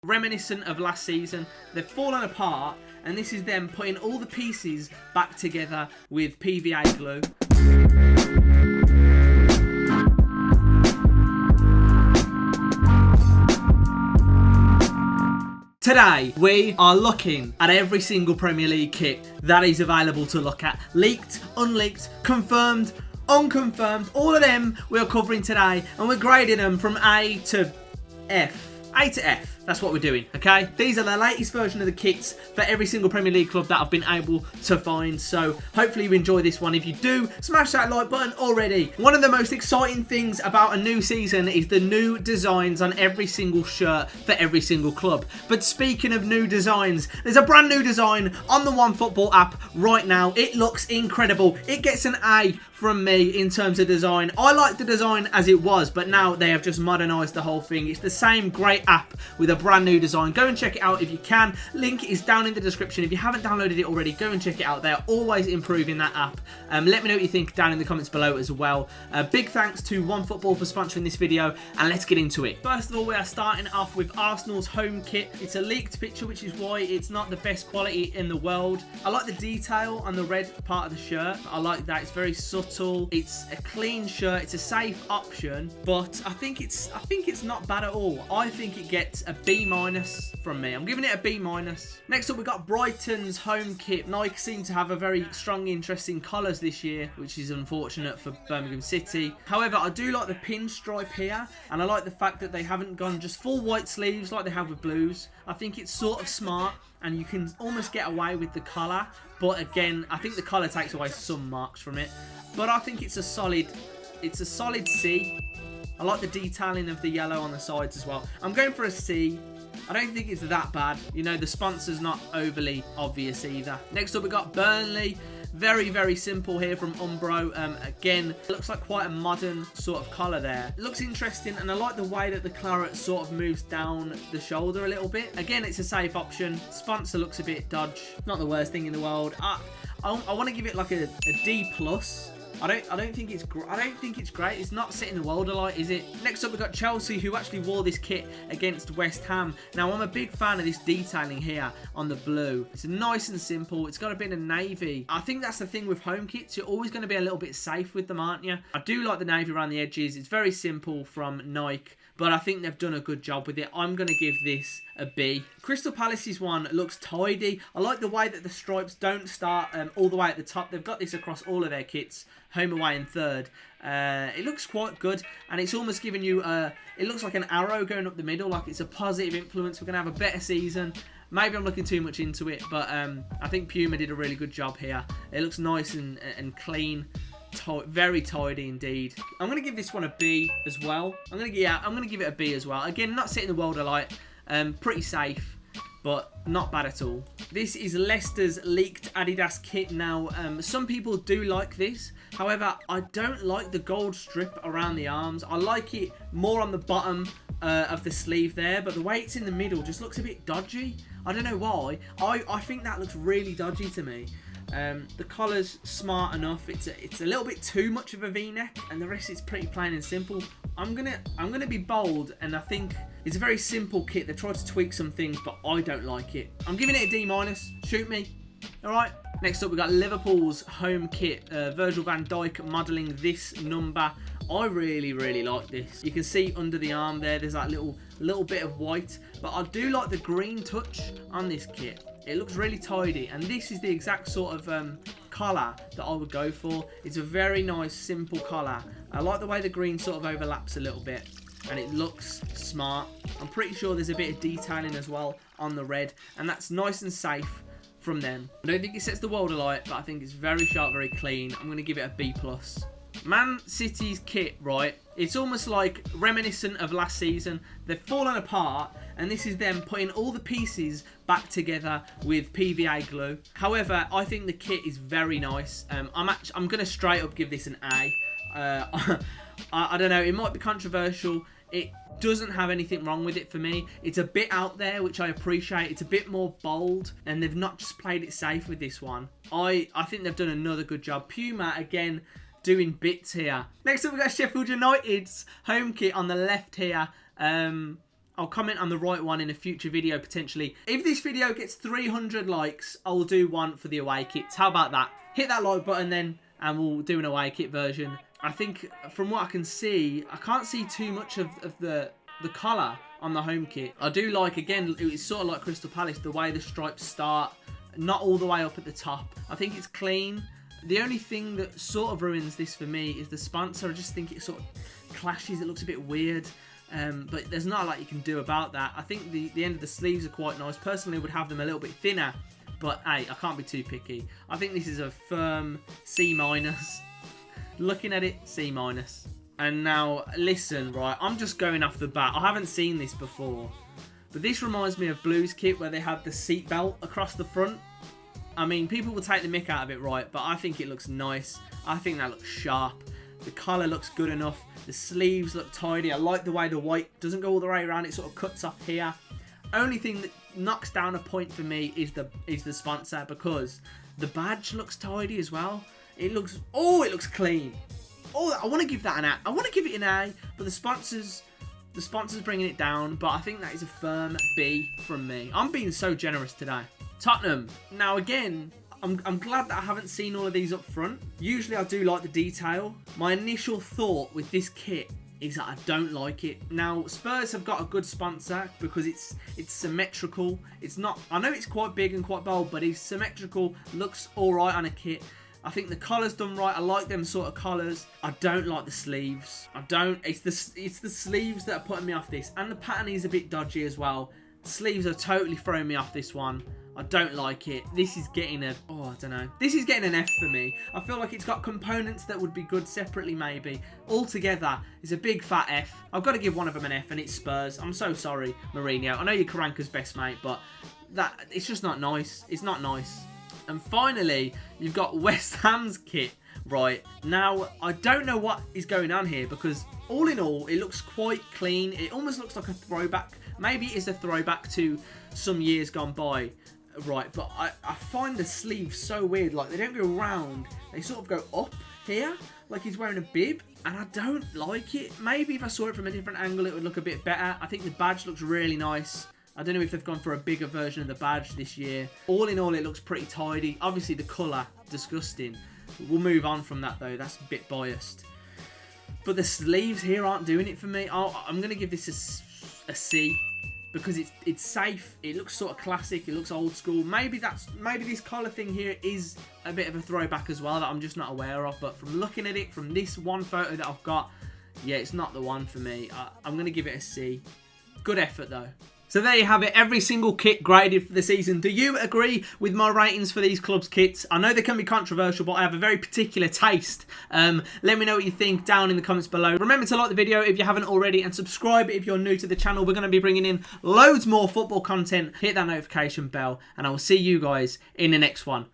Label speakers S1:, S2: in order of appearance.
S1: reminiscent of last season. They've fallen apart, and this is them putting all the pieces back together with PVA glue. Today, we are looking at every single Premier League kit that is available to look at. Leaked, unleaked, confirmed, unconfirmed, all of them we are covering today, and we're grading them from A to F. A to F. That's what we're doing, okay? These are the latest version of the kits for every single Premier League club that I've been able to find. So hopefully you enjoy this one. If you do, smash that like button already. One of the most exciting things about a new season is the new designs on every single shirt for every single club. But speaking of new designs, there's a brand new design on the OneFootball app right now. It looks incredible. It gets an A from me in terms of design. I like the design as it was, but now they have just modernized the whole thing. It's the same great app with a brand new design. Go and check it out if you can. Link is down in the description. If you haven't downloaded it already, go and check it out. They're always improving that app. Let me know what you think down in the comments below as well. Big thanks to OneFootball for sponsoring this video, and let's get into it. First of all, we are starting off with Arsenal's home kit. It's a leaked picture, which is why it's not the best quality in the world. I like the detail on the red part of the shirt. I like that. It's very subtle. It's a clean shirt. It's a safe option, but I think it's not bad at all. I think it gets a B- from me. I'm giving it a B-. Next up, we got Brighton's home kit. Nike seem to have a very strong interest in colours this year, which is unfortunate for Birmingham City. However, I do like the pinstripe here, and I like the fact that they haven't gone just full white sleeves like they have with blues. I think it's sort of smart, and you can almost get away with the collar, but again, I think the collar takes away some marks from it. But I think it's a solid C. I like the detailing of the yellow on the sides as well. I'm going for a C. I don't think it's that bad. You know, the sponsor's not overly obvious either. Next up, we got Burnley. Very, very simple here from Umbro. Again, it looks like quite a modern sort of collar there. It looks interesting, and I like the way that the claret sort of moves down the shoulder a little bit. Again, it's a safe option. Sponsor looks a bit dodge. Not the worst thing in the world. I want to give it like a D+. I don't think it's great. It's not setting the world alight, is it? Next up, we've got Chelsea, who actually wore this kit against West Ham. Now, I'm a big fan of this detailing here on the blue. It's nice and simple. It's got a bit of navy. I think that's the thing with home kits. You're always going to be a little bit safe with them, aren't you? I do like the navy around the edges. It's very simple from Nike, but I think they've done a good job with it. I'm going to give this a B. Crystal Palace's one looks tidy. I like the way that the stripes don't start all the way at the top. They've got this across all of their kits, home, away and third. It looks quite good, and it's almost giving you it looks like an arrow going up the middle, like it's a positive influence. We're going to have a better season. Maybe I'm looking too much into it, but I think Puma did a really good job here. It looks nice and clean. Very tidy indeed. I'm going to give this one a B as well. I'm going to give it a B as well. Again, not setting the world alight. Pretty safe, but not bad at all. This is Leicester's leaked Adidas kit. Now, some people do like this. However, I don't like the gold strip around the arms. I like it more on the bottom of the sleeve there, but the way it's in the middle just looks a bit dodgy. I don't know why. I think that looks really dodgy to me. The collar's smart enough. It's a little bit too much of a V-neck, and the rest is pretty plain and simple. I'm gonna be bold, and I think it's a very simple kit. They tried to tweak some things, but I don't like it. I'm giving it a D-. Shoot me. All right. Next up, we got Liverpool's home kit. Virgil van Dijk modelling this number. I really, really like this. You can see under the arm there's that little bit of white, but I do like the green touch on this kit. It looks really tidy, and this is the exact sort of collar that I would go for. It's a very nice, simple collar. I like the way the green sort of overlaps a little bit, and it looks smart. I'm pretty sure there's a bit of detailing as well on the red, and that's nice and safe from them. I don't think it sets the world alight, but I think it's very sharp, very clean. I'm going to give it a B+. Man City's kit, right? It's almost like reminiscent of last season. They've fallen apart, and this is them putting all the pieces back together with PVA glue. However, I think the kit is very nice. I'm going to straight up give this an A. I don't know. It might be controversial. It doesn't have anything wrong with it for me. It's a bit out there, which I appreciate. It's a bit more bold, and they've not just played it safe with this one. I think they've done another good job. Puma, again, doing bits here. Next up, we've got Sheffield United's home kit on the left here. I'll comment on the right one in a future video potentially. If this video gets 300 likes, I'll do one for the away kits. How about that? Hit that like button then, and we'll do an away kit version. I think from what I can see, I can't see too much of the colour on the home kit. I do like, again, it's sort of like Crystal Palace, the way the stripes start, not all the way up at the top. I think it's clean. The only thing that sort of ruins this for me is the sponsor. I just think it sort of clashes. It looks a bit weird. But there's not a lot you can do about that. I think the end of the sleeves are quite nice. Personally, I would have them a little bit thinner. But hey, I can't be too picky. I think this is a firm C-. Looking at it, C-. And now, listen, right, I'm just going off the bat. I haven't seen this before. But this reminds me of Blues kit where they had the seat belt across the front. I mean, people will take the mick out of it, right? But I think it looks nice. I think that looks sharp. The colour looks good enough. The sleeves look tidy. I like the way the white doesn't go all the way around. It sort of cuts off here. Only thing that knocks down a point for me is the sponsor, because the badge looks tidy as well. It looks clean. Oh, I want to give that an A. I want to give it an A, but the sponsor's bringing it down. But I think that is a firm B from me. I'm being so generous today. Tottenham. Now again, I'm glad that I haven't seen all of these up front. Usually I do like the detail. My initial thought with this kit is that I don't like it. Now, Spurs have got a good sponsor because it's symmetrical. It's not, I know it's quite big and quite bold, but it's symmetrical, looks all right on a kit. I think the collar's done right. I like them sort of collars. I don't like the sleeves. It's the sleeves that are putting me off this. And the pattern is a bit dodgy as well. Sleeves are totally throwing me off this one. I don't like it. This is getting I don't know. This is getting an F for me. I feel like it's got components that would be good separately maybe. Altogether, it's a big fat F. I've got to give one of them an F, and it's Spurs. I'm so sorry, Mourinho. I know you're Karanka's best mate, but it's just not nice. It's not nice. And finally, you've got West Ham's kit. Right, now, I don't know what is going on here, because all in all, it looks quite clean. It almost looks like a throwback. Maybe it is a throwback to some years gone by. Right, but I find the sleeves so weird. Like, they don't go round. They sort of go up here, like he's wearing a bib. And I don't like it. Maybe if I saw it from a different angle, it would look a bit better. I think the badge looks really nice. I don't know if they've gone for a bigger version of the badge this year. All in all, it looks pretty tidy. Obviously, the colour, disgusting. We'll move on from that, though. That's a bit biased. But the sleeves here aren't doing it for me. I'm going to give this a C. Because it's safe, it looks sort of classic, it looks old school. Maybe this collar thing here is a bit of a throwback as well that I'm just not aware of. But from looking at it, from this one photo that I've got, yeah, it's not the one for me. I'm going to give it a C. Good effort though. So there you have it, every single kit graded for the season. Do you agree with my ratings for these clubs' kits? I know they can be controversial, but I have a very particular taste. Let me know what you think down in the comments below. Remember to like the video if you haven't already, and subscribe if you're new to the channel. We're going to be bringing in loads more football content. Hit that notification bell, and I will see you guys in the next one.